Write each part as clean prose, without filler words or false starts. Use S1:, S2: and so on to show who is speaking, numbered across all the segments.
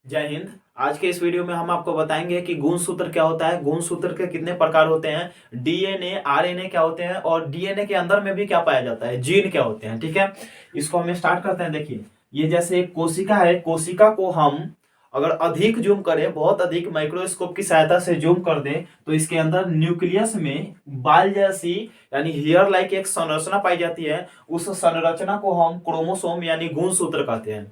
S1: जय हिंद। आज के इस वीडियो में हम आपको बताएंगे कि गुणसूत्र क्या होता है, गुणसूत्र के कितने प्रकार होते हैं, डीएनए आरएनए क्या होते हैं और डीएनए के अंदर में भी क्या पाया जाता है, जीन क्या होते हैं। ठीक है, इसको हम स्टार्ट करते हैं। देखिए, ये जैसे एक कोशिका है, कोशिका को हम अगर अधिक जूम करें, बहुत अधिक माइक्रोस्कोप की सहायता से जूम कर दें, तो इसके अंदर न्यूक्लियस में बाल जैसी यानी हेयर लाइक एक संरचना पाई जाती है। उस संरचना को हम क्रोमोसोम यानी गुणसूत्र कहते हैं।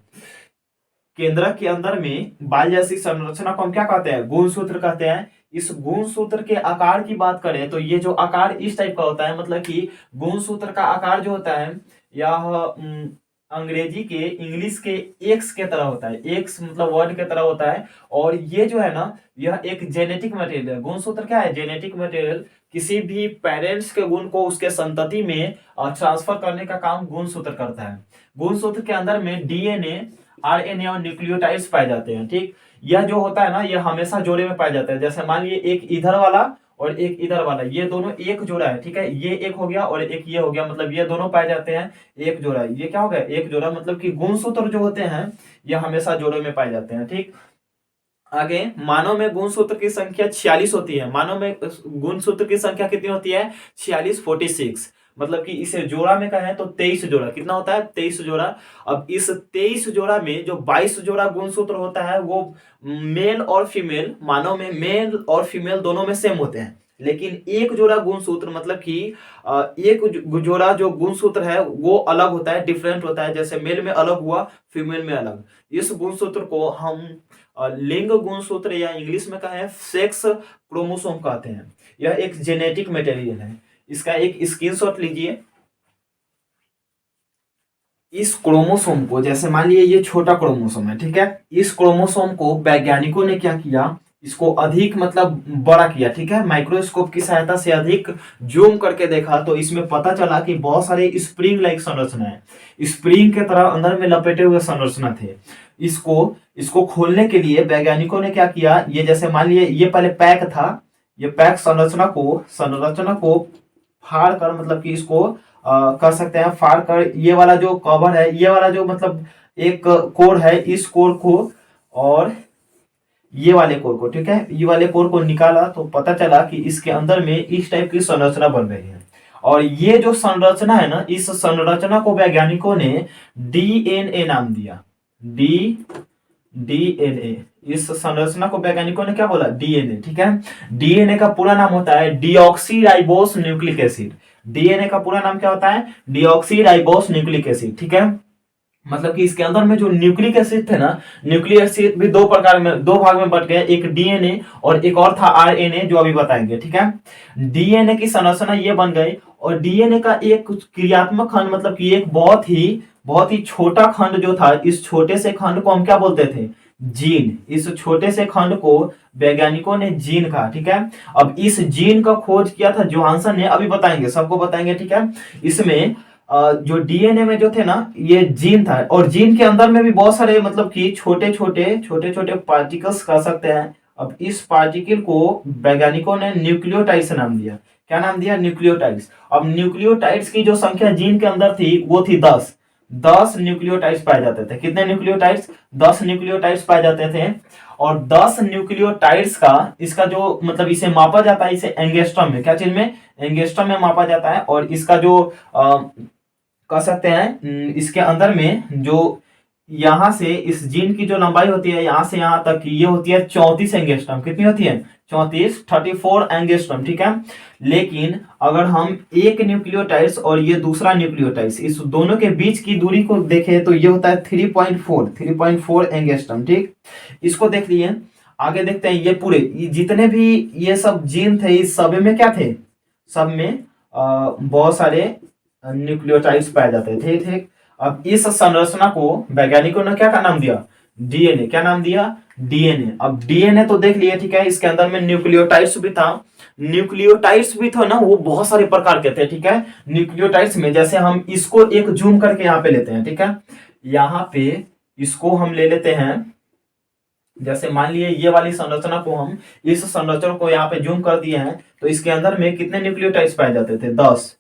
S1: केंद्रक के अंदर में बाल जैसी संरचना को हम क्या कहते हैं, गुणसूत्र कहते हैं। इस गुणसूत्र के आकार की बात करें तो ये जो आकार इस टाइप का होता है, मतलब कि गुणसूत्र का आकार जो होता है यह अंग्रेजी के इंग्लिश के एक्स के तरह होता है। एक्स मतलब वर्ड के तरह होता है। और ये जो है ना, यह एक जेनेटिक मटेरियल है। गुणसूत्र क्या है? Genetic material. किसी भी पेरेंट्स के गुण को उसके संतति में ट्रांसफर करने का काम गुणसूत्र करता है। गुणसूत्र के अंदर में डीएनए, आरएनए और न्यूक्लियोटाइड्स पाए जाते हैं। ठीक, यह जो होता है ना, यह हमेशा जोड़े में पाया जाता है। जैसे मान लिए एक इधर वाला और एक इधर वाला, ये दोनों एक जोड़ा है। ठीक है, ये एक हो गया और एक ये हो गया, मतलब ये दोनों पाए जाते हैं एक जोड़ा। ये क्या हो गया? एक जोड़ा। मतलब कि गुणसूत्र जो होते हैं ये हमेशा जोड़े में पाए जाते हैं। ठीक, आगे, मानव में गुणसूत्र की संख्या 46 होती है। मानव में गुणसूत्र की संख्या कितनी होती है? 46, 46। मतलब कि इसे जोड़ा में कहें तो 23 जोड़ा। कितना होता है? 23 जोड़ा। अब इस 23 जोड़ा में जो 22 जोड़ा गुणसूत्र होता है वो मेल और फीमेल, मानव में मेल और फीमेल दोनों में सेम होते हैं। लेकिन एक जोड़ा गुणसूत्र मतलब कि एक जोड़ा जो गुणसूत्र है वो अलग होता है, डिफरेंट होता है। जैसे मेल में अलग हुआ, फीमेल में अलग। इस गुणसूत्र को हम लिंग गुणसूत्र या इंग्लिश में कहें सेक्स क्रोमोसोम कहते हैं। यह एक जेनेटिक मटेरियल है। इसका एक स्क्रीनशॉट लीजिए। इस क्रोमोसोम को, जैसे मान लिए ये छोटा क्रोमोसोम है, ठीक है, इस क्रोमोसोम को वैज्ञानिकों ने क्या किया, इसको अधिक मतलब बड़ा किया। ठीक है, माइक्रोस्कोप की सहायता से अधिक जूम करके देखा तो इसमें पता चला कि बहुत सारे स्प्रिंग लाइक संरचना है, स्प्रिंग के तरह अंदर में लपेटे हुए संरचना थे। इसको इसको खोलने के लिए वैज्ञानिकों ने क्या किया, ये जैसे मान लिए ये पहले पैक था, ये पैक संरचना को फाड़ कर, मतलब कि इसको कर सकते हैं फाड़ कर, ये वाला जो कवर है, ये वाला जो मतलब एक कोर है, इस कोर को और ये वाले कोर को, ठीक है, ये वाले कोर को निकाला तो पता चला कि इसके अंदर में इस टाइप की संरचना बन रही है। और ये जो संरचना है ना, इस संरचना को वैज्ञानिकों ने डीएनए नाम दिया। डी डीएनए, इस संरचना को वैज्ञानिकों ने क्या बोला? डीएनए। ठीक है, डीएनए का पूरा नाम होता है deoxy ribose nucleic acid. DNA का पूरा नाम क्या होता है? Deoxy ribose nucleic acid. ठीक है, मतलब कि इसके अंदर में जो न्यूक्लिक एसिड थे ना, न्यूक्लिक एसिड भी दो प्रकार में, दो भाग में बट गए, एक डीएनए और एक और था आरएनए, जो अभी बताएंगे। ठीक है, डीएनए की संरचना ये बन गई। और डीएनए का एक कुछ क्रियात्मक खंड, मतलब कि एक बहुत ही छोटा खंड जो था, इस छोटे से खंड को हम क्या बोलते थे? जीन। इस छोटे से खंड को वैज्ञानिकों ने जीन कहा। ठीक है, अब इस जीन का खोज किया था जोहानसन ने, अभी बताएंगे, सबको बताएंगे। ठीक है, इसमें जो डीएनए में जो थे ना, ये जीन था। और जीन के अंदर में भी बहुत सारे मतलब कि छोटे छोटे पार्टिकल्स कह सकते हैं। अब इस पार्टिकल को वैज्ञानिकों ने न्यूक्लियोटाइड्स नाम दिया। क्या नाम दिया? न्यूक्लियोटाइड्स। अब न्यूक्लियोटाइड्स की जो संख्या जीन के अंदर थी वो थी 10। 10 न्यूक्लियोटाइड्स पाए जाते थे। कितने न्यूक्लियोटाइड्स? 10 न्यूक्लियोटाइड्स पाए जाते थे। और 10 न्यूक्लियोटाइड्स का, इसका जो मतलब इसे मापा जाता है, इसे एंगस्ट्रम में, क्या चीज में? एंगस्ट्रम में मापा जाता है। और इसका जो कह सकते हैं, इसके अंदर में जो यहां से इस जीन की जो लंबाई होती है यहां से यहां तक की, ये होती है 34 एंगस्ट्रम। कितनी होती है? 34, 34 एंगस्ट्रम। ठीक है, लेकिन अगर हम एक न्यूक्लियोटाइड्स और ये दूसरा न्यूक्लियोटाइड्स, इस दोनों के बीच की दूरी को देखें तो ये होता है 3.4 एंगस्ट्रम। ठीक, इसको देख लिए। आगे देखते हैं, ये पूरे जितने भी ये सब जीन थे, इस सब में क्या थे? सब में बहुत सारे न्यूक्लियोटाइड्स पाए जाते थे। ठीक, अब इस संरचना को वैज्ञानिकों ने क्या का नाम दिया? डीएनए। क्या नाम दिया? डीएनए। अब डीएनए तो देख लिए, ठीक है, इसके अंदर में न्यूक्लियोटाइड्स भी था। न्यूक्लियोटाइड्स भी था ना, वो बहुत सारे प्रकार के थे। ठीक है, न्यूक्लियोटाइड्स में जैसे हम इसको एक जूम करके यहाँ पे लेते हैं। ठीक है, यहाँ पे इसको हम ले लेते हैं। जैसे मान लिए ये वाली संरचना को हम, इस संरचना को यहाँ पे जूम कर दिए हैं तो इसके अंदर में कितने न्यूक्लियोटाइड्स पाए जाते थे? 10।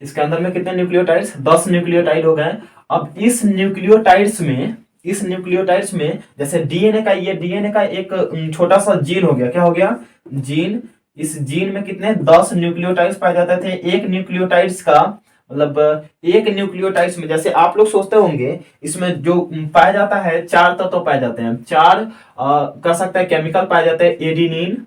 S1: इसके अंदर में कितने न्यूक्लियोटाइड्स, 10 न्यूक्लियोटाइड हो गए। अब इस न्यूक्लियोटाइड्स में जैसे डीएनए का, ये डीएनए का एक छोटा सा जीन हो गया, क्या हो गया, जीन। इस जीन में कितने 10 न्यूक्लियोटाइड्स पाए जाते थे। एक न्यूक्लियोटाइड्स का मतलब एक न्यूक्लियोटाइड्स में, जैसे आप लोग सोचते होंगे इसमें जो पाया जाता है 4 तत्व पाए जाते हैं, 4 कह सकते हैं केमिकल पाए जाते हैं। एडिनिन,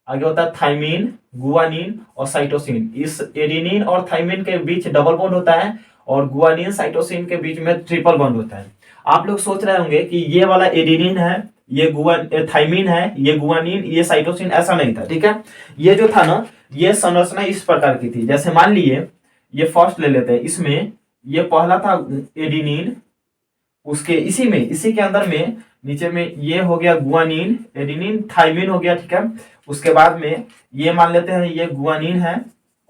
S1: आगे होता है थाइमिन, गुआनिन और साइटोसिन। इस एडिनिन और थाइमिन के बीच डबल बॉन्ड होता है और गुआनिन साइटोसिन के बीच में ट्रिपल बॉन्ड होता है। आप लोग सोच रहे होंगे कि ये वाला एडिनिन है, ये थाइमिन है, ये गुआनिन, ये साइटोसिन, ऐसा नहीं था, ठीक है। ये जो था ना, ये संरचना इस प्रकार की थी। जैसे मान लिए ये फर्स्ट ले लेते हैं, इसमें ये पहला था एडिनिन, उसके इसी के अंदर में नीचे में ये हो गया गुआनिन, एडिनिन, थाइमिन हो गया, ठीक है। उसके बाद में ये मान लेते हैं ये गुआनिन है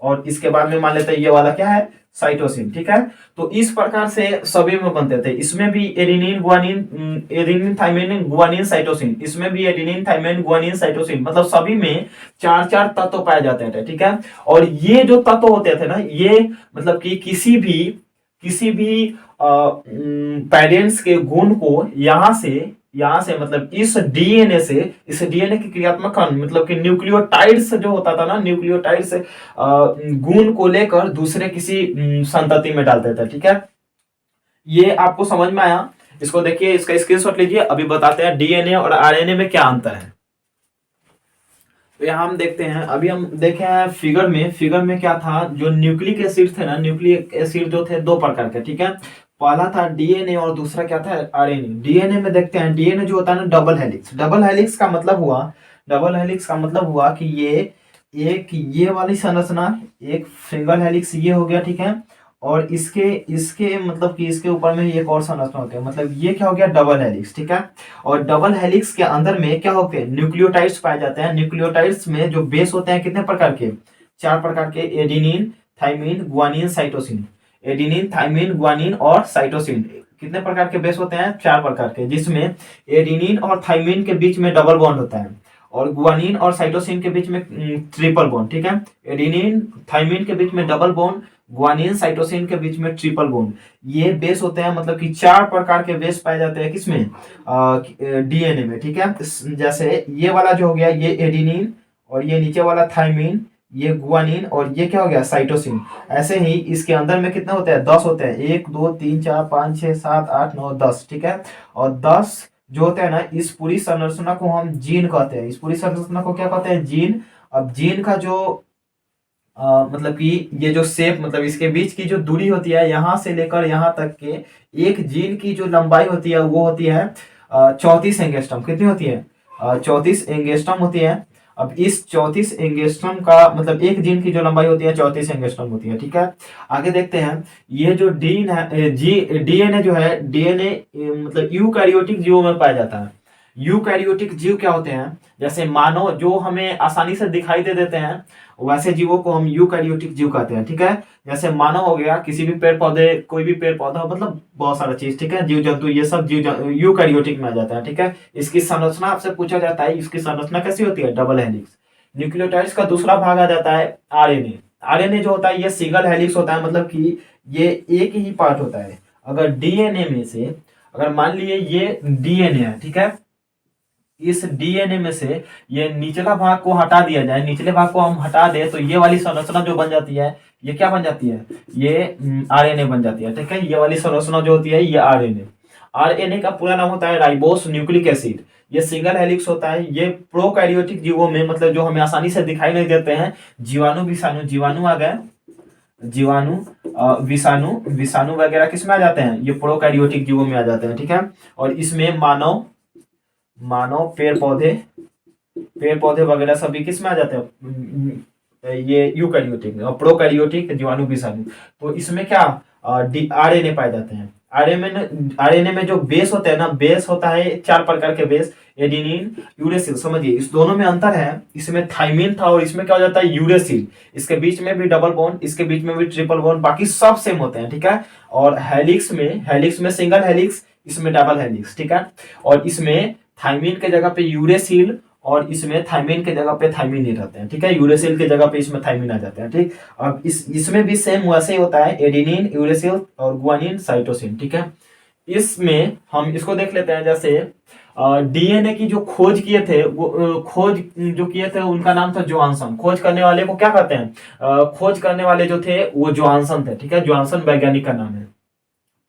S1: और इसके बाद में मान लेते हैं ये वाला क्या है, साइटोसिन, ठीक है। तो इस प्रकार से सभी में बनते थे। इसमें भी adenine, guanine, adenine, thymine, guanine, cytosine, इसमें भी एडिनिन, थाइमिन, गुआनिन, साइटोसिन, मतलब सभी में 4-4 तत्व पाए जाते थे, ठीक है। और ये जो तत्व होते थे ना, ये मतलब कि किसी भी पेरेंट्स के गुण को यहाँ से मतलब इस डीएनए की क्रियात्मक खंड, मतलब कि न्यूक्लियोटाइड्स जो होता था ना, न्यूक्लियोटाइड्स गुण को लेकर दूसरे किसी संतति में डालते थे, ठीक है। ये आपको समझ में आया। इसको देखिए, इसका स्क्रीनशॉट लीजिए। अभी बताते हैं डीएनए और आरएनए में क्या अंतर है। तो यहाँ हम देखते हैं, अभी हम देखे हैं फिगर में क्या था, जो न्यूक्लिक एसिड थे ना, न्यूक्लिक एसिड जो थे 2 प्रकार के, ठीक है। पहला था डीएनए और दूसरा क्या था, आरएनए। डीएनए में देखते हैं, डीएनए जो होता है ना, डबल हेलिक्स का मतलब हुआ कि ये वाली संरचना, एक सिंगल हेलिक्स ये हो गया, ठीक है। और इसके मतलब कि इसके ऊपर में एक और संरचना होती है, मतलब ये क्या हो गया, डबल हेलिक्स, ठीक है। और डबल हेलिक्स के अंदर में क्या होते हैं, न्यूक्लियोटाइड्स पाए जाते हैं। न्यूक्लियोटाइड्स में जो बेस होते हैं कितने प्रकार के, 4 प्रकार के, adenine, thymine, guanine, cytosine. Adenine, thymine, guanine और साइटोसिन कितने प्रकार के बेस होते हैं, 4 प्रकार के, जिसमें एडिनिन और थाइमिन के बीच में डबल बॉन्ड होता है और गुआनिन और साइटोसिन के बीच में ट्रिपल बॉन्ड, ठीक है। एडिनिन, थाइमिन के बीच में डबल बॉन्ड, गुआनिन, साइटोसिन के बीच में ट्रिपल बॉन्ड। ये बेस होते हैं, मतलब कि 4 प्रकार के बेस पाए जाते हैं किसमें, डीएनए में, ठीक है। जैसे ये वाला जो हो गया, ये एडिनिन, और ये नीचे वाला थाइमिन, ये गुआनिन, और ये क्या हो गया, साइटोसिन। ऐसे ही इसके अंदर में कितने होते हैं, 10 होते हैं, 1 2 3 4 5 6 7 8 9 10, ठीक है। और 10 जो होते हैं ना, इस पूरी संरचना को हम जीन कहते हैं। इस पूरी संरचना को क्या कहते हैं, जीन। अब जीन का जो मतलब कि ये जो शेप, मतलब इसके बीच की जो दूरी होती है, यहाँ से लेकर यहाँ तक के एक जीन की जो लंबाई होती है वो होती है 34 एंगस्ट्रॉम। कितनी होती है, 34 एंगस्ट्रॉम होती है। अब इस 34 एंगस्ट्रॉम का मतलब एक जीन की जो लंबाई होती है 34 एंगस्ट्रॉम होती है, ठीक है। आगे देखते हैं, ये जो डीन है, डीएनए जो है, डीएनए मतलब यूकैरियोटिक जीवों में पाया जाता है। यूकैरियोटिक जीव क्या होते हैं, जैसे मानव जो हमें आसानी से दिखाई दे देते हैं, वैसे जीवों को हम यूकैरियोटिक जीव कहते हैं, ठीक है। जैसे मानव हो गया, किसी भी पेड़ पौधे, कोई भी पेड़ पौधा, मतलब बहुत सारा चीज, ठीक है, जीव जंतु, ये सब जीव यूकैरियोटिक में आ जाता है, ठीक है। इसकी संरचना आपसे पूछा जाता है, इसकी संरचना कैसी होती है, डबल हेलिक्स। न्यूक्लियोटाइड्स का दूसरा भाग आ जाता है आरएनए। आरएनए जो होता है ये सिंगल हेलिक्स होता है, मतलब कि ये एक ही पार्ट होता है। अगर डीएनए में से, अगर मान लिए ये डीएनए है, ठीक है, इस डीएनए में से ये निचला भाग को हटा दिया जाए, निचले भाग को हम हटा दे, तो ये वाली संरचना जो बन जाती है, ये क्या बन जाती है, ये आरएनए बन जाती है, ठीक है। ये वाली संरचना जो होती है ये आरएनए। आरएनए का पूरा नाम होता है राइबोस न्यूक्लिक एसिड। ये सिंगल हेलिक्स होता है। ये प्रोकैरियोटिक जीवों में, मतलब जो हमें आसानी से दिखाई नहीं देते हैं, जीवाणु, विषाणु, जीवाणु आ गए, जीवाणु, विषाणु, विषाणु वगैरह किसमें आ जाते हैं, ये प्रोकैरियोटिक जीवों में आ जाते हैं, ठीक है। और इसमें मानव, पेड़ पौधे वगैरह सभी किस में आ जाते हैं, ये यूकैरियोटिक में। और प्रोकैरियोटिक जीवाणु, विषाणु, तो इसमें क्या आरएनए पाए जाते हैं। आरएनए में जो बेस होता है ना, बेस होता है 4 प्रकार के बेस, एडिनिन, यूरेसिल। समझिए इस दोनों में अंतर है, इसमें थाइमिन था और इसमें क्या हो जाता है, यूरेसिल। इसके बीच में भी डबल बॉन्ड, इसके बीच में भी ट्रिपल बॉन्ड, बाकी सब सेम होते हैं, ठीक है। और हेलिक्स में सिंगल हेलिक्स, इसमें डबल हेलिक्स, ठीक है। और इसमें थाइमिन के जगह पे यूरेसिल और इसमें थायमिन के जगह पे थायमिन नहीं रहते हैं, ठीक है। यूरेसिल के जगह पे इसमें थायमिन आ जाते हैं, ठीक। अब इसमें भी सेम वैसे ही होता है, एडेनिन, यूरेसिल और गुआनिन, साइटोसिन, ठीक है। इसमें हम इसको देख लेते हैं, जैसे डीएनए की जो खोज किए थे वो खोज जो किए थे उनका नाम था जोहानसन। खोज करने वाले को क्या कहते हैं? खोज करने वाले जो थे वो जोहानसन थे, ठीक है। जोहानसन वैज्ञानिक का नाम है।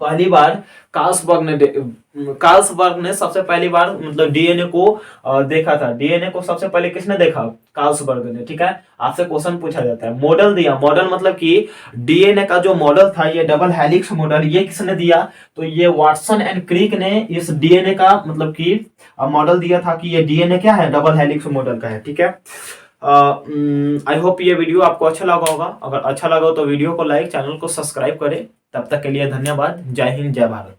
S1: पहली बार कार्लसबर्ग ने सबसे पहली बार मतलब डीएनए को देखा था। डीएनए को सबसे पहले किसने देखा? कार्लसबर्ग ने, ठीक है। आपसे क्वेश्चन पूछा जाता है। मॉडल दिया, मॉडल मतलब कि डीएनए का जो मॉडल था, ये डबल हेलिक्स मॉडल, ये किसने दिया? तो ये वाटसन एंड क्रिक ने इस डीएनए का मतलब कि मॉडल दिया था कि ये डीएनए क्या है, डबल हेलिक्स मॉडल का है, ठीक है। आई होप ये वीडियो आपको अच्छा लगा होगा। अगर अच्छा लगा हो तो वीडियो को लाइक, चैनल को सब्सक्राइब करें। तब तक के लिए धन्यवाद। जय हिंद, जय भारत।